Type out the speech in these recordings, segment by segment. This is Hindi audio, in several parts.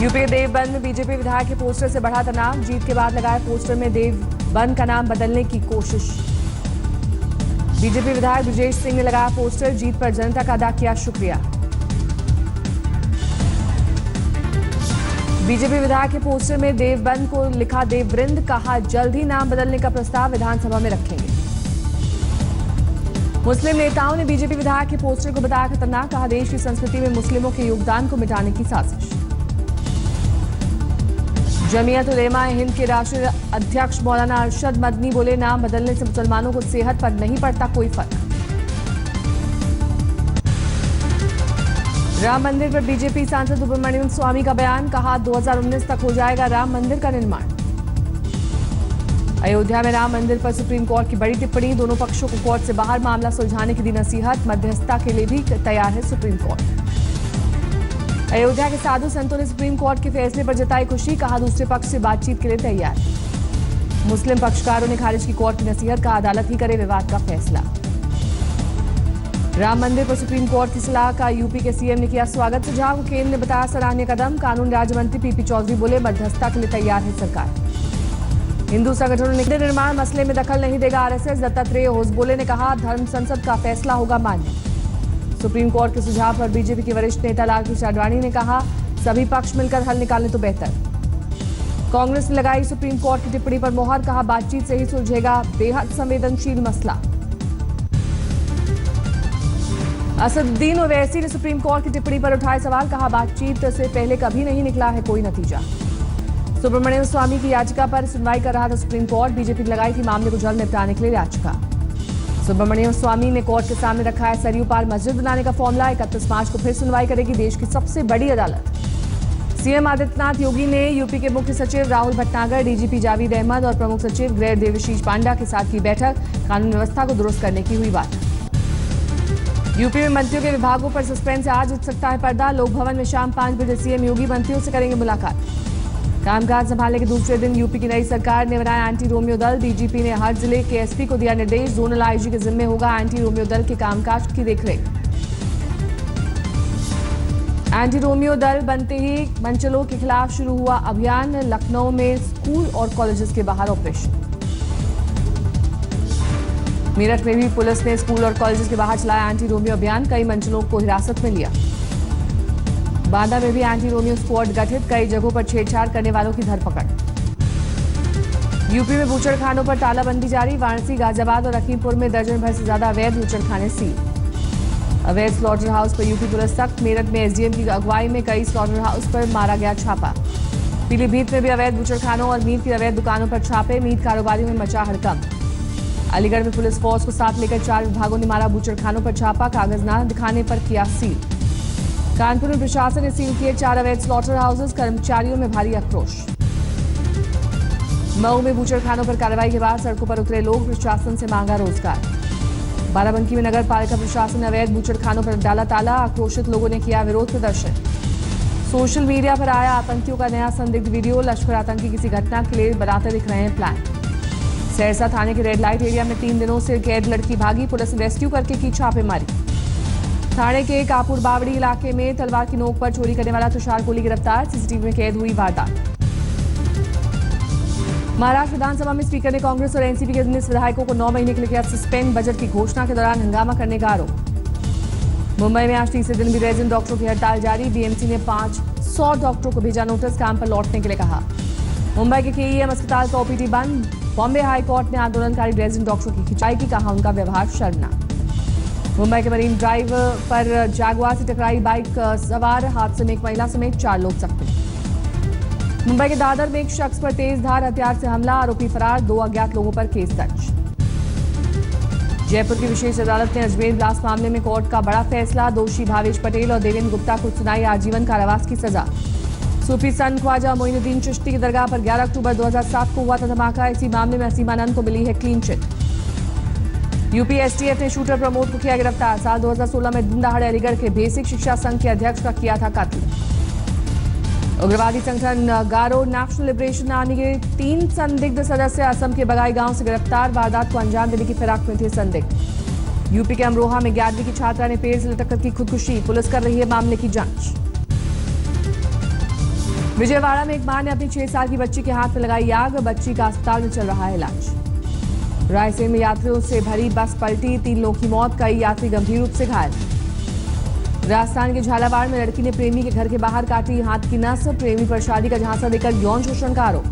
यूपी के देवबंद में बीजेपी विधायक के पोस्टर से बढ़ा तनाव। जीत के बाद लगाए पोस्टर में देवबंद का नाम बदलने की कोशिश। बीजेपी विधायक ब्रजेश सिंह ने लगाया पोस्टर, जीत पर जनता का अदा किया शुक्रिया। बीजेपी विधायक के पोस्टर में देवबंद को लिखा देववृंद, कहा जल्द ही नाम बदलने का प्रस्ताव विधानसभा में रखेंगे। मुस्लिम नेताओं ने बीजेपी विधायक के पोस्टर को बताया खतरनाक, कहा देश की संस्कृति में मुस्लिमों के योगदान को मिटाने की साजिश। जमीयत उलेमा हिंद के राष्ट्रीय अध्यक्ष मौलाना अरशद मदनी बोले, नाम बदलने से मुसलमानों को सेहत पर नहीं पड़ता कोई फर्क। राम मंदिर पर बीजेपी सांसद सुब्रमण्यम स्वामी का बयान, कहा 2019 तक हो जाएगा राम मंदिर का निर्माण। अयोध्या में राम मंदिर पर सुप्रीम कोर्ट की बड़ी टिप्पणी, दोनों पक्षों को कोर्ट से बाहर मामला सुलझाने की दी नसीहत, मध्यस्थता के लिए भी तैयार है सुप्रीम कोर्ट। अयोध्या के साधु संतों ने सुप्रीम कोर्ट के फैसले पर जताई खुशी, कहा दूसरे पक्ष से बातचीत के लिए तैयार। मुस्लिम पक्षकारों ने खारिज की कोर्ट की नसीहत, का अदालत ही करे विवाद का फैसला। राम मंदिर पर सुप्रीम कोर्ट की सलाह का यूपी के सीएम ने किया स्वागत, सुझाव को केंद्र ने बताया सराहनीय कदम। कानून राज्य मंत्री पीपी चौधरी बोले, मध्यस्थता के लिए तैयार है सरकार। हिंदू संगठनों ने निर्माण मसले में दखल नहीं देगा आरएसएस, दत्तात्रेय होसबोले ने कहा धर्म संसद का फैसला होगा मान्य। सुप्रीम कोर्ट के सुझाव पर बीजेपी के वरिष्ठ नेता लालकृष्ण आडवाणी ने कहा सभी पक्ष मिलकर हल निकालें तो बेहतर। कांग्रेस ने लगाई सुप्रीम कोर्ट की टिप्पणी पर मोहर, कहा बातचीत से ही सुलझेगा बेहद संवेदनशील मसला। असदुद्दीन ओवैसी ने सुप्रीम कोर्ट की टिप्पणी पर उठाए सवाल, कहा बातचीत से पहले कभी नहीं निकला है कोई नतीजा। सुब्रमण्यम स्वामी की याचिका पर सुनवाई कर रहा था सुप्रीम कोर्ट, बीजेपी ने लगाई थी मामले को जल्द निपटाने के लिए याचिका। सुब्रमण्यम स्वामी ने कोर्ट के सामने रखा है सरयू पार मस्जिद बनाने का फॉर्मूला, 31 मार्च को फिर सुनवाई करेगी देश की सबसे बड़ी अदालत। सीएम आदित्यनाथ योगी ने यूपी के मुख्य सचिव राहुल भटनागर, डीजीपी जावेद अहमद और प्रमुख सचिव गृह देवशीष पांडा के साथ की बैठक, कानून व्यवस्था को दुरुस्त करने की हुई बात। यूपी में मंत्रियों के विभागों पर सस्पेंस से आज उठ सकता है पर्दा, लोक भवन में शाम 5 बजे सीएम योगी मंत्रियों से करेंगे मुलाकात। कामकाज संभालने के दूसरे दिन यूपी की नई सरकार ने बनाया एंटी रोमियो दल, डीजीपी ने हर जिले के एसपी को दिया निर्देश, जोनल आईजी के जिम्मे होगा एंटी रोमियो दल के कामकाज की देखरेख। एंटी रोमियो दल बनते ही मंचलों के खिलाफ शुरू हुआ अभियान, लखनऊ में स्कूल और कॉलेजेस के बाहर ऑपरेशन। मेरठ में भी पुलिस ने स्कूल और कॉलेजेस के बाहर चलाया एंटी रोमियो अभियान, कई मंचलों को हिरासत में लिया। बांदा में भी एंटी रोमियो स्क्वाड गठित, कई जगहों पर छेड़छाड़ करने वालों की धरपकड़। यूपी में बूचड़खानों पर तालाबंदी जारी, वाराणसी, गाजियाबाद और लखीमपुर में दर्जन भर से ज्यादा अवैध बूचड़खाने सील। अवैध स्लॉटर हाउस पर यूपी पुलिस सख्त, मेरठ में एसडीएम की अगुवाई में कई स्लॉटर हाउस पर मारा गया छापा। पीलीभीत में भी अवैध बूचड़खानों और मीट की अवैध दुकानों पर छापे, मीट कारोबारियों में मचा हड़कंप। अलीगढ़ में पुलिस फोर्स को साथ लेकर 4 विभागों ने मारा बूचड़खानों पर छापा, कागज न दिखाने पर किया सील। कानपुर में प्रशासन ने सील किए 4 अवैध स्लॉटर हाउसेस, कर्मचारियों में भारी आक्रोश। मऊ में बूचड़खानों पर कार्रवाई के बाद सड़कों पर उतरे लोग, प्रशासन से मांगा रोजगार। बाराबंकी में नगर पालिका प्रशासन ने अवैध बूचड़खानों पर डाला ताला, आक्रोशित लोगों ने किया विरोध प्रदर्शन। सोशल मीडिया पर आया आतंकियों का नया संदिग्ध वीडियो, लश्कर आतंकी किसी घटना के लिए बनाते दिख रहे हैं प्लान। सहरसा थाने के रेड लाइट एरिया में 3 दिनों से कैद लड़की भागी, पुलिस ने रेस्क्यू करके की छापेमारी। थाने के कापुर बावड़ी इलाके में तलवार की नोक पर चोरी करने वाला तुषार कोहली गिरफ्तार, सीसीटीवी में कैद हुई वारदात। महाराष्ट्र विधानसभा में स्पीकर ने कांग्रेस और एनसीपी के 19 विधायकों को 9 महीने के लिए किया सस्पेंड, बजट की घोषणा के दौरान हंगामा करने का आरोप। मुंबई में आज तीसरे दिन भी रेजिडेंट डॉक्टरों की हड़ताल जारी, बीएमसी ने 500 डॉक्टरों को भेजा नोटिस, काम पर लौटने के लिए कहा। मुंबई के केईएम अस्पताल का ओपीडी बंद, बॉम्बे हाईकोर्ट ने आंदोलनकारी रेजिडेंट डॉक्टरों की खिंचाई की, कहा उनका व्यवहार शर्मनाक। मुंबई के मरीन ड्राइव पर जैगुआर से टकराई बाइक सवार, हादसे में एक महिला समेत 4 लोग जख्मी। मुंबई के दादर में एक शख्स पर तेज धार हथियार से हमला, आरोपी फरार, 2 अज्ञात लोगों पर केस दर्ज। जयपुर की विशेष अदालत ने अजमेर ब्लास्ट मामले में कोर्ट का बड़ा फैसला, दोषी भावेश पटेल और देवेंद्र गुप्ता को सुनाई आजीवन कारावास की सजा। सूफी संत ख्वाजा मोइनुद्दीन चिश्ती की दरगाह पर 11 अक्टूबर 2007 को हुआ था धमाका, इसी मामले में असीम आनंद को मिली है क्लीन चिट। यूपी एसटीएफ ने शूटर प्रमोद को किया गिरफ्तार, साल 2016 में दिन दहाड़े अलीगढ़ के बेसिक शिक्षा संघ के अध्यक्ष का किया था कत्ल। उग्रवादी संगठन गारो नेशनल लिबरेशन आर्मी के 3 संदिग्ध सदस्य असम के बगाई गांव से गिरफ्तार, वारदात को अंजाम देने की फिराक में थे संदिग्ध। यूपी के अमरोहा में 11वीं की छात्रा ने पेड़ से लटक कर की खुदकुशी, पुलिस कर रही है मामले की जांच। विजयवाड़ा में एक मां ने अपनी 6 साल की बच्ची के हाथ में लगाई आग। बच्ची का अस्पताल में चल रहा है इलाज। रायसेन में यात्रियों से भरी बस पलटी, 3 लोगों की मौत, कई यात्री गंभीर रूप से घायल। राजस्थान के झालावाड़ में लड़की ने प्रेमी के घर के बाहर काटी हाथ की नस। प्रेमी पर शादी का झांसा देकर यौन शोषण का आरोप।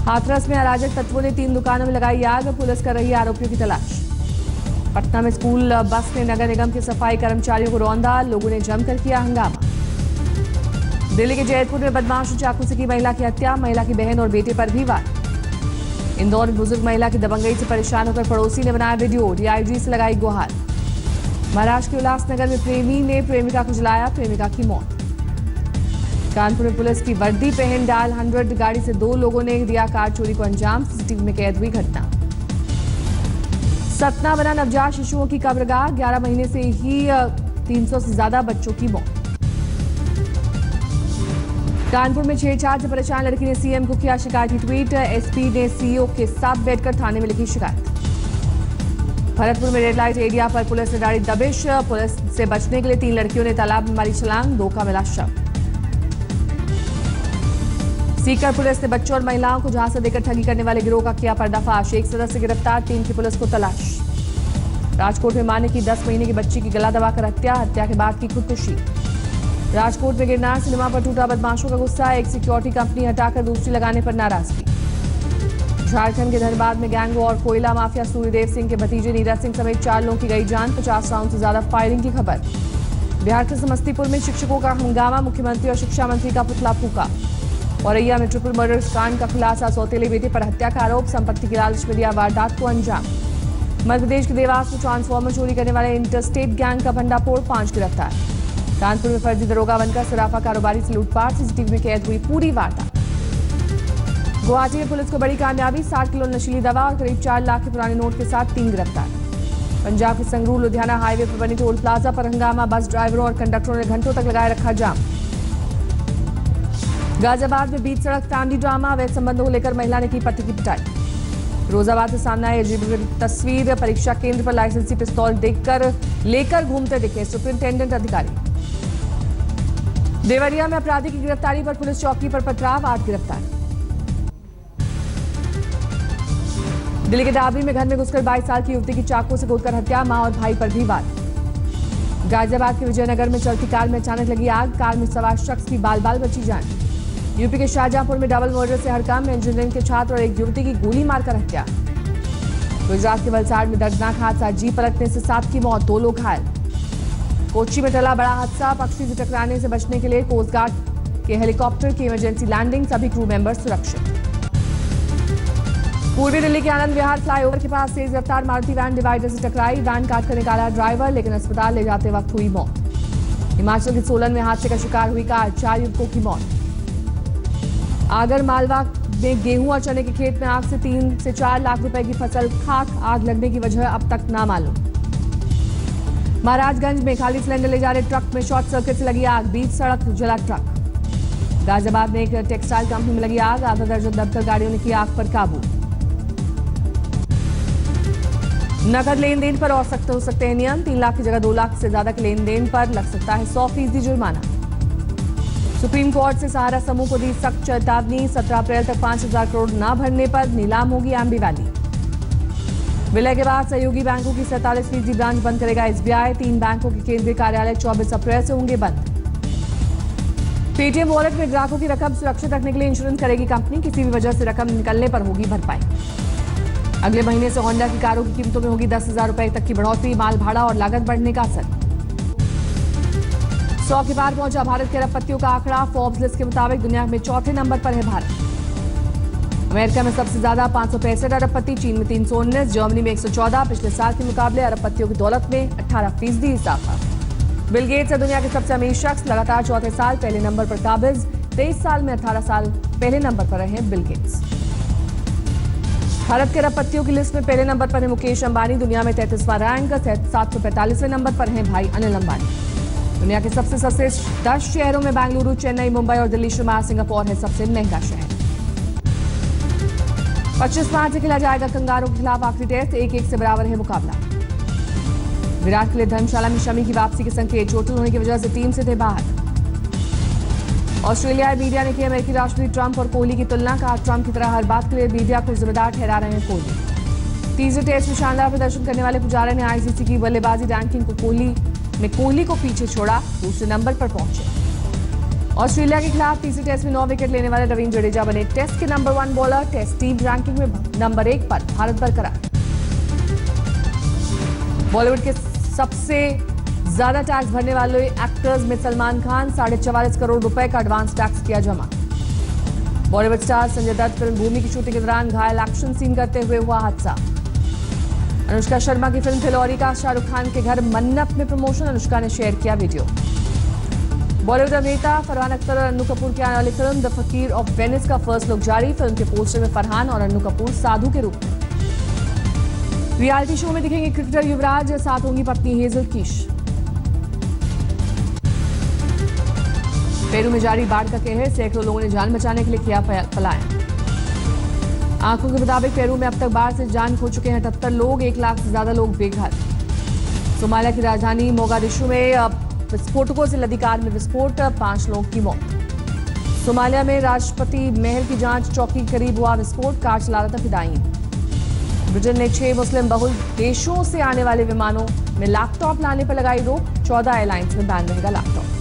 हाथरस में अराजक तत्वों ने 3 दुकानों में लगाई आग। पुलिस कर रही है आरोपियों की तलाश। पटना में स्कूल बस ने नगर निगम के सफाई कर्मचारियों को रौंदा। लोगों ने जमकर किया हंगामा। दिल्ली के जैतपुर में बदमाशों चाकू से की महिला की हत्या। महिला की बहन और बेटे पर भी वार। इंदौर में बुजुर्ग महिला की दबंगई से परेशान होकर पड़ोसी ने बनाया वीडियो। डीआईजी से लगाई गुहार। महाराष्ट्र के उल्लासनगर में प्रेमी ने प्रेमिका को जलाया, प्रेमिका की मौत। कानपुर में पुलिस की वर्दी पहन डायल 100 गाड़ी से 2 लोगों ने दिया कार चोरी को अंजाम। सीसीटीवी में कैद हुई घटना। सतना बना नवजात शिशुओं की कब्रगाह। 11 महीने से ही 300 से ज्यादा बच्चों की मौत। कानपुर में छेड़छाड़ से परेशान लड़की ने सीएम को किया शिकायती ट्वीट। एसपी ने सीईओ के साथ बैठकर थाने में लिखी शिकायत। भरतपुर में रेड लाइट एरिया पर पुलिस ने डाली दबिश। पुलिस से बचने के लिए 3 लड़कियों ने तालाब में मारी छलांग। 2 का मिला शव। सीकर पुलिस ने बच्चों और महिलाओं को झांसा देकर ठगी करने वाले गिरोह का किया पर्दाफाश। 1 सदस्य गिरफ्तार, 3 की पुलिस को तलाश। राजकोट में मां ने की 10 महीने की बच्ची की गला दबाकर हत्या। हत्या के बाद की खुदकुशी। राजकोट में गिरनार सिनेमा पर टूटा बदमाशों का गुस्सा। एक सिक्योरिटी कंपनी हटाकर दूसरी लगाने पर नाराजगी। झारखंड के धनबाद में गैंग और कोयला माफिया सूर्यदेव सिंह के भतीजे नीरज सिंह समेत 4 लोगों की गई जान। 50 राउंड से ज्यादा फायरिंग की खबर। बिहार के समस्तीपुर में शिक्षकों का हंगामा। मुख्यमंत्री और शिक्षा मंत्री का पुतला फूका। औरैया में ट्रिपल मर्डर कांड का खुलासा। सौतेले बेटे पर हत्या का आरोप। संपत्ति की लालच में दिया वारदात को अंजाम। मध्य प्रदेश के देवास में ट्रांसफार्मर चोरी करने वाले इंटरस्टेट गैंग का भंडाफोड़, 5 गिरफ्तार। कानपुर में फर्जी दरोगा बनकर सराफा कारोबारी से लूटपाट। सीसीटीवी में कैद हुई पूरी वारदात। गुवाहाटी में पुलिस को बड़ी कामयाबी। 60 किलो नशीली दवा और करीब 4 लाख के पुराने नोट के साथ 3 गिरफ्तार। पंजाब के संगरूर लुधियाना हाईवे पर बनी टोल प्लाजा पर हंगामा। बस ड्राइवरों और कंडक्टरों ने घंटों तक लगाए रखा जाम। गाजियाबाद में बीच सड़क फैमिली ड्रामा। अवैध संबंधों को लेकर महिला ने की पति की पिटाई। फिरोजाबाद से सामने आई अजीब तस्वीर। परीक्षा केंद्र पर लाइसेंसी पिस्तौल लेकर घूमते दिखे सुपरिंटेंडेंट अधिकारी। देवरिया में अपराधी की गिरफ्तारी पर पुलिस चौकी पर पथराव। 8 गिरफ्तार। दिल्ली के डाबरी में घर में घुसकर 22 साल की युवती की चाकू से गोदकर हत्या। मां और भाई पर भी वार। गाजियाबाद के विजयनगर में चलती कार में अचानक लगी आग। कार में सवार शख्स की बाल बाल बची जान। यूपी के शाहजहांपुर में डबल मर्डर से हड़कंप। इंजीनियरिंग के छात्र और एक युवती की गोली मारकर हत्या। गुजरात के वलसाड़ में दर्दनाक हादसा। जीप पलटने से 7 की मौत, 2 लोग घायल। कोच्चि में टला बड़ा हादसा। पक्षी से टकराने से बचने के लिए कोस्ट गार्ड के हेलीकॉप्टर की इमरजेंसी लैंडिंग। सभी क्रू मेंबर सुरक्षित। पूर्वी दिल्ली के आनंद विहार फ्लाईओवर के पास तेज रफ्तार मारुति वैन डिवाइडर से टकराई। वैन काट कर निकाला ड्राइवर, लेकिन अस्पताल ले जाते वक्त हुई मौत। हिमाचल के सोलन में हादसे का शिकार हुई कार। 4 युवकों की मौत। आगर मालवा में गेहूं और चने के खेत में आग से 3 से 4 लाख रुपए की फसल खाक। आग लगने की वजह अब तक ना मालूम। महाराजगंज में खाली सिलेंडर ले जा रहे ट्रक में शॉर्ट सर्किट से लगी आग। बीच सड़क जला ट्रक। गाजियाबाद में एक टेक्सटाइल कंपनी में लगी आग। आधा दर्जन दबकर गाड़ियों ने किया आग पर काबू। नकद लेन देन पर और सख्त हो सकते हैं नियम। 3 लाख की जगह 2 लाख से ज्यादा के लेन देन पर लग सकता है 100% जुर्माना। सुप्रीम कोर्ट से सहारा समूह को दी सख्त चेतावनी। 17 अप्रैल तक 5,000 करोड़ न भरने पर नीलाम होगी एम्बी वैली। विलय के बाद सहयोगी बैंकों की 47% ब्रांच बंद करेगा एसबीआई। 3 बैंकों के केंद्रीय कार्यालय 24 अप्रैल से होंगे बंद। पेटीएम वॉलेट में ग्राहकों की रकम सुरक्षित रखने के लिए इंश्योरेंस करेगी कंपनी। किसी भी वजह से रकम निकलने पर होगी भरपाई। अगले महीने से होंडा की कारों की कीमतों में होगी 10,000 रुपए तक की बढ़ोतरी। माल भाड़ा और लागत बढ़ने का असर। 100 के पार पहुंचा भारत के अरबपतियों का आंकड़ा। फोर्ब्स लिस्ट के मुताबिक दुनिया में 4थे नंबर पर है भारत। अमेरिका में सबसे ज्यादा 565 अरबपति, चीन में 319, जर्मनी में 114। पिछले साल के मुकाबले अरबपतियों की दौलत में 18% इजाफा। बिल गेट्स है दुनिया के सबसे अमीर शख्स। लगातार 4थे साल पहले नंबर पर काबिज। 23 साल में 18 साल पहले नंबर पर रहे बिल गेट्स। भारत के अरबपतियों की लिस्ट में पहले नंबर पर है मुकेश अंबानी। दुनिया में 33वां रैंक। 745वें नंबर पर हैं भाई अनिल अंबानी। दुनिया के सबसे सस्ते 10 शहरों में बेंगलुरु, चेन्नई, मुंबई और दिल्ली शुमार। सिंगापुर है सबसे महंगा शहर। 25 मार्च से खेला जाएगा कंगारों के खिलाफ आखिरी टेस्ट। 1-1 से बराबर है मुकाबला। विराट के लिए धर्मशाला में शमी की वापसी के संकेत। चोटिल होने की वजह से टीम से थे बाहर। ऑस्ट्रेलियाई मीडिया ने की अमेरिकी राष्ट्रपति ट्रंप और कोहली की तुलना, कहा ट्रंप की तरह हर बात के लिए मीडिया को जिम्मेदार ठहरा रहे हैं कोहली। तीसरे टेस्ट में शानदार प्रदर्शन करने वाले पुजारा ने आईसीसी की बल्लेबाजी रैंकिंग को कोहली को पीछे छोड़ा, दूसरे नंबर पर पहुंचे। ऑस्ट्रेलिया के खिलाफ तीसरे टेस्ट में 9 विकेट लेने वाले रवींद्र जडेजा बने टेस्ट के number 1 bowler. Test team ranking में नंबर 1 पर भारत बरकरार। बॉलीवुड के सबसे ज्यादा टैक्स भरने वाले एक्टर्स में सलमान खान 44.5 करोड़ रुपए का एडवांस टैक्स किया जमा। बॉलीवुड स्टार संजय दत्त फिल्म भूमि की शूटिंग के दौरान घायल, एक्शन सीन करते हुए हुआ हादसा। अनुष्का शर्मा की फिल्म फिलौरी का शाहरुख खान के घर मन्नत में प्रमोशन, अनुष्का ने शेयर किया वीडियो। बॉलीवुड अभिनेता फरहान अख्तर और अन्नू कपूर की आने वाली फिल्म द फकीर ऑफ वेनिस का फर्स्ट लुक जारी। फिल्म के पोस्टर में फरहान और अन्नू कपूर साधु के रूप में। रियलिटी शो में दिखेंगे क्रिकेटर युवराज, साथ होंगी पत्नी हेजल कीश। पेरू में जारी बाढ़ का कहर, सैकड़ों लोगों ने जान बचाने के लिए किया पलायन। आंखों के मुताबिक पेरू में अब तक बाढ़ से जान खो चुके हैं 78 लोग, 1 लाख से ज्यादा लोग बेघर। सोमालिया की राजधानी मोगादिशु में विस्फोटकों से लदी कार में विस्फोट, 5 लोगों की मौत। सोमालिया में राष्ट्रपति महल की जांच चौकी के करीब हुआ विस्फोट, कार चला रहा था फिदायीन। ब्रिटेन ने 6 मुस्लिम बहुल देशों से आने वाले विमानों में लैपटॉप लाने पर लगाई रोक, 14 एयरलाइंस में बैन रहेगा लैपटॉप।